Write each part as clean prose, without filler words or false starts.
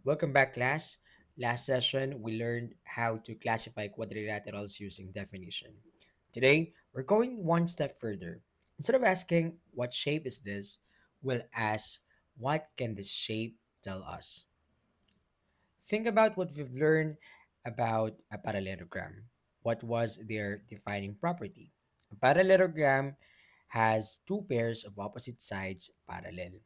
Welcome back, class. Last session, we learned how to classify quadrilaterals using definition. Today, we're going one step further. Instead of asking, what shape is this, we'll ask, what can this shape tell us? Think about what we've learned about a parallelogram. What was their defining property? A parallelogram has two pairs of opposite sides parallel.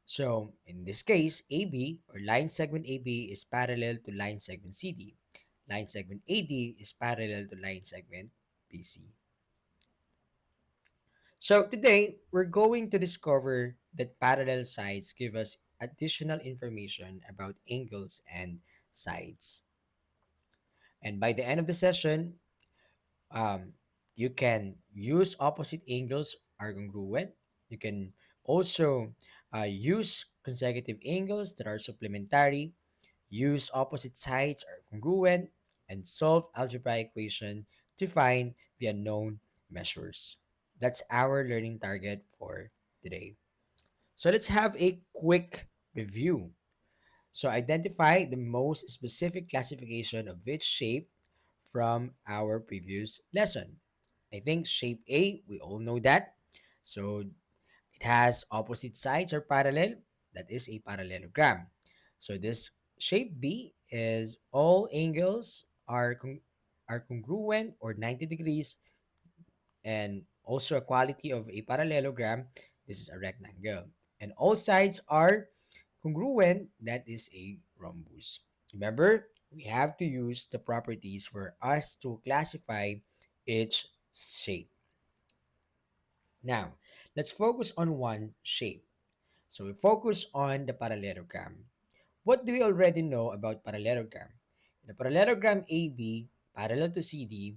So in this case, AB or line segment AB is parallel to line segment CD. Line segment AD is parallel to line segment BC. So today, we're going to discover that parallel sides give us additional information about angles and sides. And by the end of the session, um, you can use opposite angles are congruent. You can also use consecutive angles that are supplementary, use opposite sides are congruent, and solve algebraic equation to find the unknown measures. That's our learning target for today. So let's have a quick review. So identify the most specific classification of each shape from our previous lesson. I think shape A, we all know that. So it has opposite sides or parallel. That is a parallelogram. So this shape B is all angles are congruent or 90 degrees, and also a quality of a parallelogram. This is a rectangle. And all sides are congruent. That is a rhombus. Remember, we have to use the properties for us to classify each shape. Now, let's focus on one shape. So we focus on the parallelogram. What do we already know about parallelogram? In the parallelogram AB parallel to CD,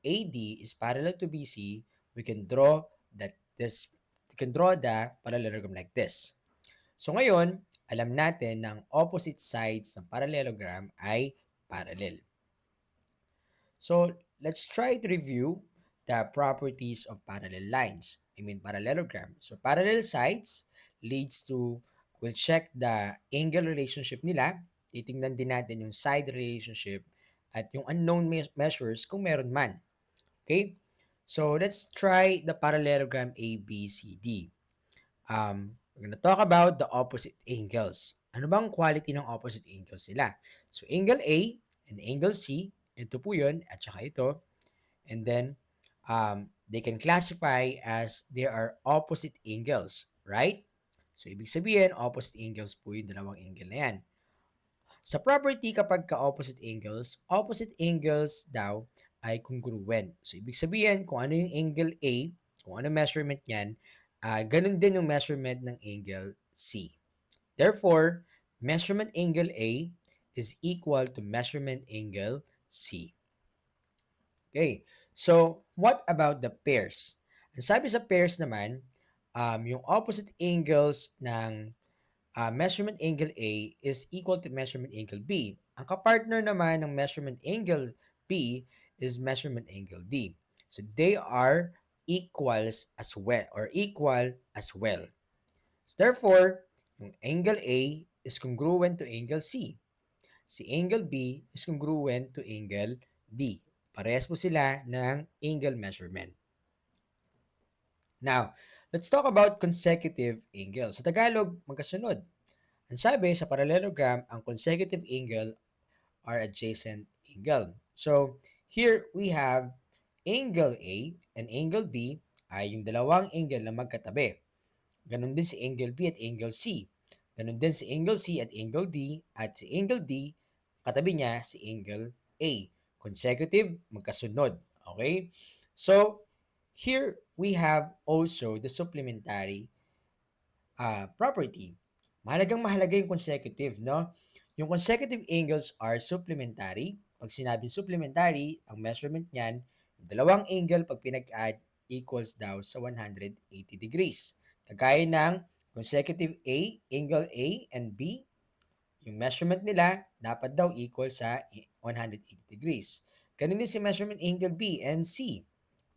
AD is parallel to BC, we can draw that this we can draw the parallelogram like this. So ngayon, alam natin na ang opposite sides ng parallelogram ay parallel. So let's try to review the properties of parallel lines. I mean parallelogram. So parallel sides leads to, we'll check the angle relationship nila. Titingnan din natin yung side relationship at yung unknown measures kung meron man. Okay? So let's try the parallelogram ABCD. We're gonna talk about the opposite angles. Ano bang quality ng opposite angles nila? So angle A and angle C, ito po yun, at saka ito. And then, they can classify as they are opposite angles, right? So, ibig sabihin, opposite angles po yung dalawang angle na yan. Sa property, kapag ka-opposite angles daw ay congruent. So, ibig sabihin, kung ano yung angle A, kung ano measurement niyan, ganun din yung measurement ng angle C. Therefore, measurement angle A is equal to measurement angle C. Okay. So, what about the pairs? Ang sabi sa pairs naman, yung opposite angles ng measurement angle A is equal to measurement angle B. Ang kapartner naman ng measurement angle B is measurement angle D. So, they are equals as well or equal as well. So, therefore, yung angle A is congruent to angle C. Si angle B is congruent to angle D. Parehas po sila ng angle measurement. Now, let's talk about consecutive angles. Sa Tagalog, magkasunod. Ang sabi sa parallelogram, ang consecutive angle are adjacent angle. So, here we have angle A and angle B ay yung dalawang angle na magkatabi. Ganon din si angle B at angle C. Ganon din si angle C at angle D, at si angle D, katabi niya si angle A. Consecutive, magkasunod. Okay? So, here we have also the supplementary property. Mahalagang-mahalaga yung consecutive, no? Yung consecutive angles are supplementary. Pag sinabing supplementary, ang measurement niyan, yung dalawang angle pag pinag-add equals daw sa 180 degrees. Kagaya ng consecutive angle A and B, yung measurement nila dapat daw equal sa 180 degrees. Ganun din si measurement angle B and C.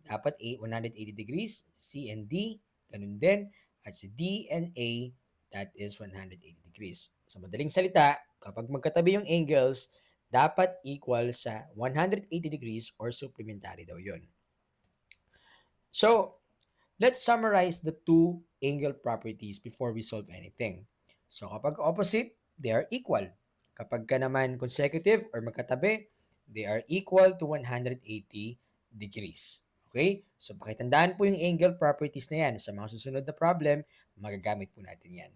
Dapat 180 degrees, C and D, ganun din. At si D and A, that is 180 degrees. Sa madaling salita, Kapag magkatabi yung angles, dapat equal sa 180 degrees or supplementary daw yun. So, let's summarize the two angle properties before we solve anything. So, kapag opposite, they are equal. Kapag ka naman consecutive or magkatabi, they are equal to 180 degrees. Okay? So, pakitandaan po yung angle properties na yan. Sa mga susunod na problem, magagamit po natin yan.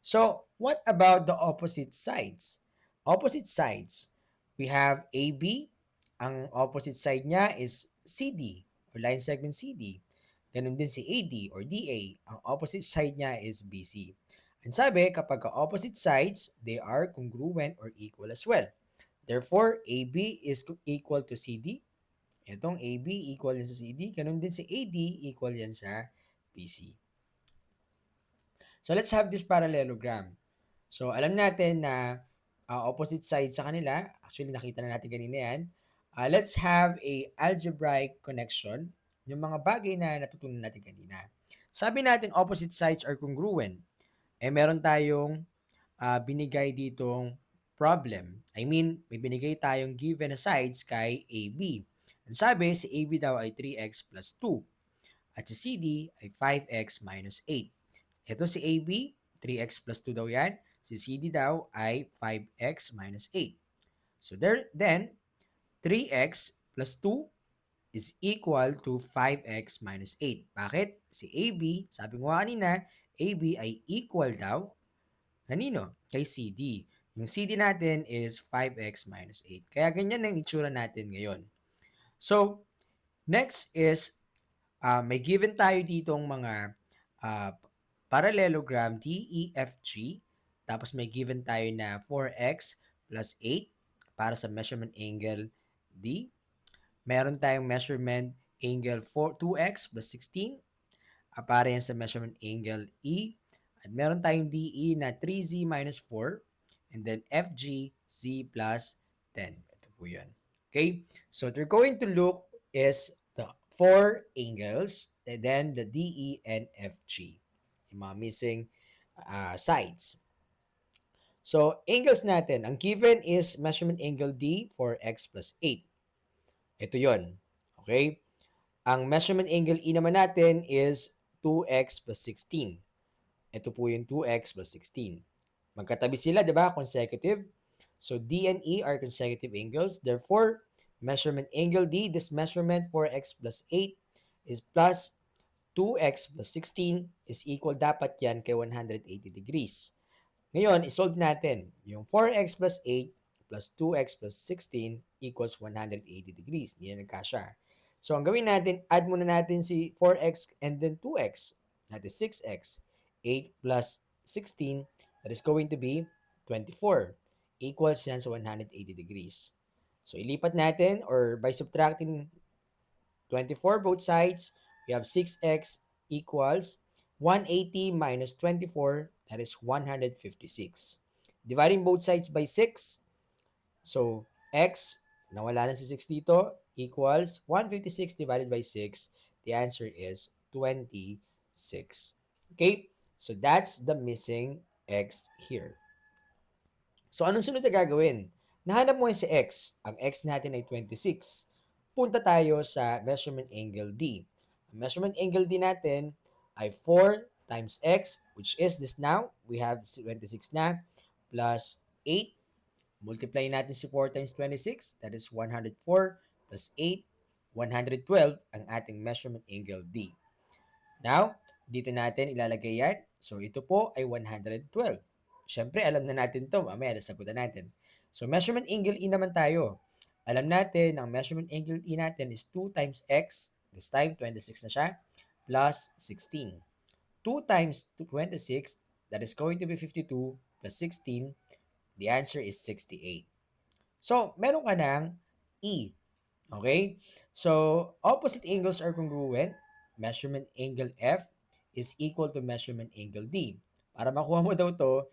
So, what about the opposite sides? Opposite sides, we have AB. Ang opposite side niya is CD or line segment CD. Ganun din si AD or DA. Ang opposite side niya is BC. Ang sabi, kapag opposite sides, they are congruent or equal as well. Therefore, AB is equal to CD. Itong AB equal yan sa CD. Ganun din si AD equal yan sa BC. So, let's have this parallelogram. So, alam natin na opposite side sa kanila. Actually, nakita na natin kanina yan. Let's have a algebraic connection. Yung mga bagay na natutunan natin kanina. Sabi natin opposite sides are congruent. Eh, meron tayong binigay ditong problem. I mean, may binigay tayong given na sides kay AB. Ang sabi, si AB daw ay 3x plus 2. At si CD ay 5x minus 8. Ito si AB, 3x plus 2 daw yan. Si CD daw ay 5x minus 8. So then, 3x plus 2 is equal to 5x minus 8. Bakit? Si AB, sabi ko kanina, AB ay equal daw, kanino? Kay CD. Yung CD natin is 5x minus 8. Kaya ganyan ang itsura natin ngayon. So, next is, may given tayo ditong mga parallelogram DEFG. Tapos may given tayo na 4x plus 8 para sa measurement angle D. Meron tayong measurement angle 2x plus 16 para yan sa measurement angle E. At meron tayong DE na 3z minus 4. And then FG, z plus 10. Ito po yun. Okay? So, what we're going to look is the four angles and then the DE and FG. Yung mga missing sides. So, angles natin. Ang given is measurement angle D for x plus 8. Ito yon. Okay? Ang measurement angle E naman natin is 2x plus 16. Ito po yung 2x plus 16. Magkatabi sila, di ba? Consecutive. So, D and E are consecutive angles. Therefore, measurement angle D, this measurement 4x plus 8 is plus 2x plus 16 is equal dapat yan kay 180 degrees. Ngayon, isolve natin. Yung 4x plus 8 plus 2x plus 16 equals 180 degrees. Hindi na nagkasya. So, ang gawin natin, add muna natin si 4x and then 2x. That is 6x. 8 plus 16, that is going to be 24. Equals yan sa 180 degrees. So, ilipat natin or by subtracting 24 both sides, we have 6x equals 180 minus 24, that is 156. Dividing both sides by 6, so x, nawala na si 6 dito, equals 156 divided by 6. The answer is 26. Okay? So that's the missing x here. So anong sunod na gagawin? Nahanap mo si x. Ang x natin ay 26. Punta tayo sa measurement angle D. Ang measurement angle D natin ay 4 times x, which is this now. We have 26 na, plus 8. Multiply natin si 4 times 26. That is 104 plus 8, 112 ang ating measurement angle D. Now, dito natin ilalagay yan. So, ito po ay 112. Siyempre, alam na natin to. Mamaya, nasagutan natin. So, measurement angle E naman tayo. Alam natin, ang measurement angle E natin is 2 times x. This time, 26 na siya. Plus 16. 2 times 26, that is going to be 52 plus 16. The answer is 68. So, meron ka ng E. Okay? So, opposite angles are congruent. Measurement angle F is equal to measurement angle D. Para makuha mo daw to,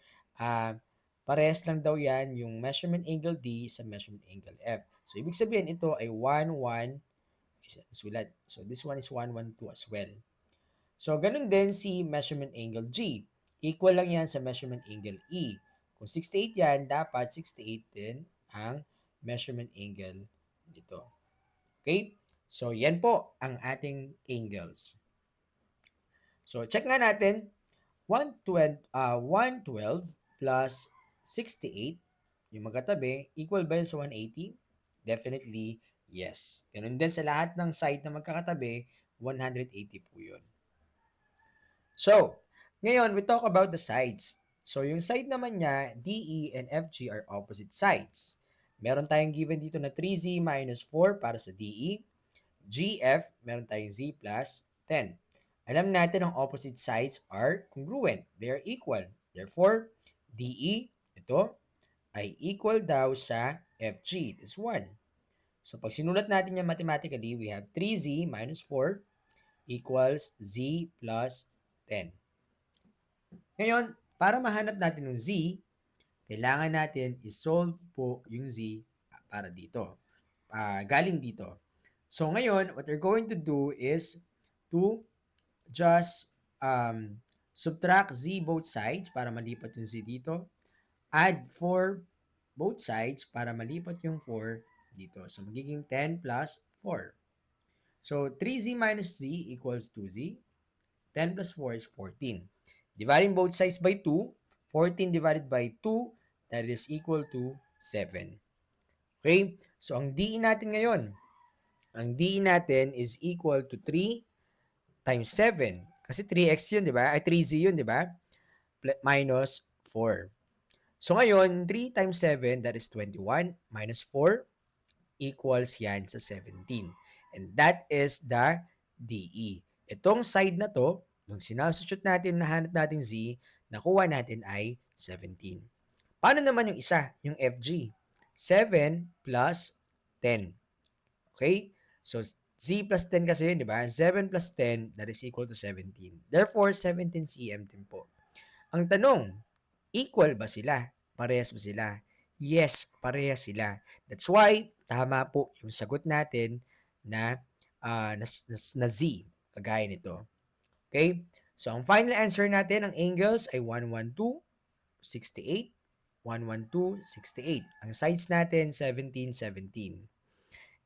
parehas lang daw yan yung measurement angle D sa measurement angle F. So, ibig sabihin ito ay 1, 1, sulat. So, this one is 1, 1, 2 as well. So, ganun din si measurement angle G. Equal lang yan sa measurement angle E. Kung 68 yan, dapat 68 din ang measurement angle dito. Okay? So, yan po ang ating angles. So, check nga natin. 112 plus 68, yung magkatabi, equal ba yun sa 180? Definitely, yes. Ganun din sa lahat ng side na magkakatabi, 180 po yun. So, ngayon, we talk about the sides. So, yung side naman niya, DE and FG are opposite sides. Meron tayong given dito na 3Z minus 4 para sa DE. GF, meron tayong Z plus 10. Alam natin ang opposite sides are congruent. They are equal. Therefore, DE, ito, ay equal daw sa FG. This 1. So, pag sinulat natin yan mathematically, we have 3Z minus 4 equals Z plus 10. Ngayon, para mahanap natin yung Z, kailangan natin isolve po yung Z para dito. Galing dito. So, ngayon, what we're going to do is to just subtract Z both sides para malipat yung Z dito. Add 4 both sides para malipat yung 4 dito. So, magiging 10 plus 4. So, 3Z minus Z equals 2Z. 10 plus 4 is 14. Dividing both sides by 2, 14 divided by 2, that is equal to 7. Okay? So, ang DE natin ngayon, ang DE natin is equal to 3 times 7. Kasi 3x yun, di ba? Ay, 3z yun, di ba? Minus 4. So, ngayon, 3 times 7, that is 21, minus 4, equals yan sa 17. And that is the DE. Itong side na to, nung sinasubstitute natin, nahanap natin Z, nakuha natin ay 17. Paano naman yung isa, yung FG? 7 plus 10. Okay? So, Z plus 10 kasi yun, di ba? 7 plus 10, that is equal to 17. Therefore, 17 cm din po. Ang tanong, equal ba sila? Parehas ba sila? Yes, parehas sila. That's why, tama po yung sagot natin na, na Z, kagaya nito. Okay? So, ang final answer natin, ang angles ay 112, 68, 112, 68. Ang sides natin, 17, 17.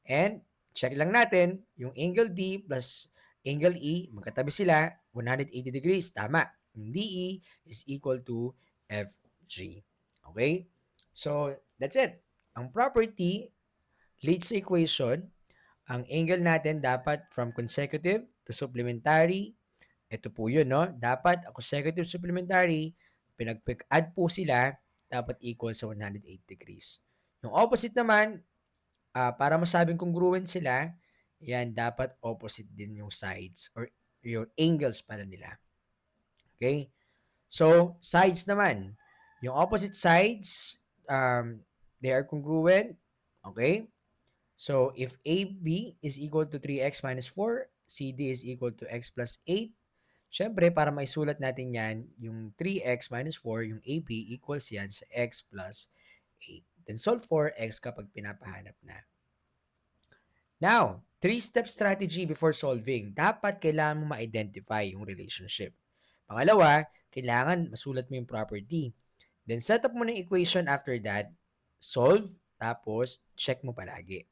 And, check lang natin, yung angle D plus angle E, magkatabi sila, 180 degrees, tama. Yung DE is equal to FG. Okay? So, that's it. Ang property leads to equation. Ang angle natin dapat from consecutive to supplementary. Ito po yun, no? Dapat consecutive supplementary, pinag-add po sila, dapat equal sa 180 degrees. Yung opposite naman, para masabing congruent sila, yan, dapat opposite din yung sides or your angles pala nila. Okay? So, sides naman. Yung opposite sides, they are congruent. Okay? So, if AB is equal to 3x minus 4, CD is equal to x plus 8, syempre, para maisulat natin yan, yung 3x minus 4, yung AB equals yan sa x plus 8. Then solve for x kapag pinapahanap na. Now, 3-step strategy before solving. Dapat kailangan mo ma-identify yung relationship. Pangalawa, kailangan masulat mo yung property. Then set up mo ng equation after that, solve, tapos check mo palagi.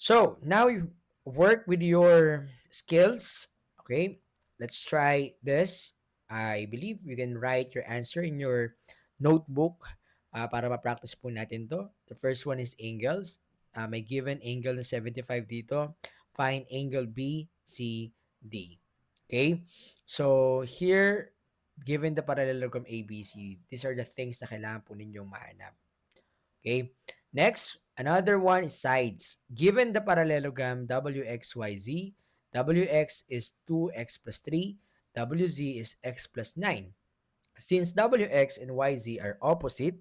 So, now you work with your skills. Okay, let's try this. I believe you can write your answer in your notebook para ma-practice po natin to. The first one is angles. May given angle na 75 dito. Find angle B, C, D. Okay? So, here, given the parallelogram ABC, these are the things na kailangan po ninyong mahanap. Okay? Next, another one is sides. Given the parallelogram WXYZ, WX is 2x plus 3, WZ is x plus 9. Since WX and YZ are opposite,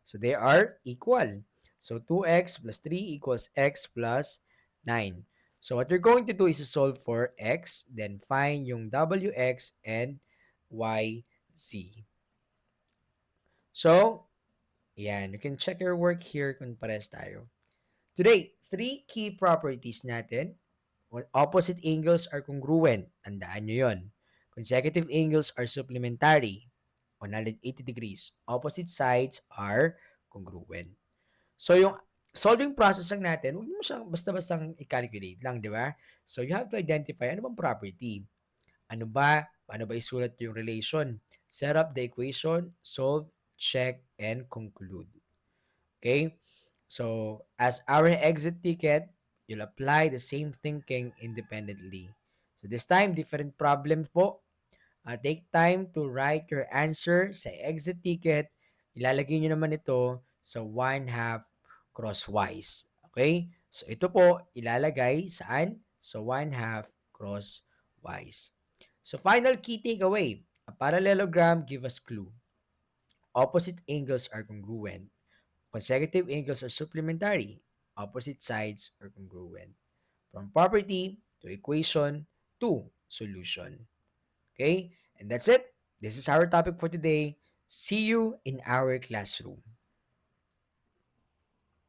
so they are equal. So 2x plus 3 equals x plus 9. So what you're going to do is to solve for x, then find yung WX and YZ. So, yan. You can check your work here kung pares tayo. Today, 3 key properties natin. Opposite angles are congruent. Tandaan nyo yon. Consecutive angles are supplementary. 180 degrees. Opposite sides are congruent. So yung solving process lang natin, huwag mo siyang basta-bastang i-calculate lang, di ba? So you have to identify ano bang property. Ano ba? Paano ba isulat yung relation? Set up the equation, solve, check, and conclude. Okay? So, as our exit ticket, you'll apply the same thinking independently. So, this time, different problems po. Take time to write your answer sa exit ticket. Ilalagay nyo naman ito sa one half crosswise. Okay? So, ito po, ilalagay saan? Sa one half crosswise. So, final key takeaway. A parallelogram give us clue. Opposite angles are congruent. Consecutive angles are supplementary. Opposite sides are congruent. From property to equation to solution. Okay? And that's it. This is our topic for today. See you in our classroom.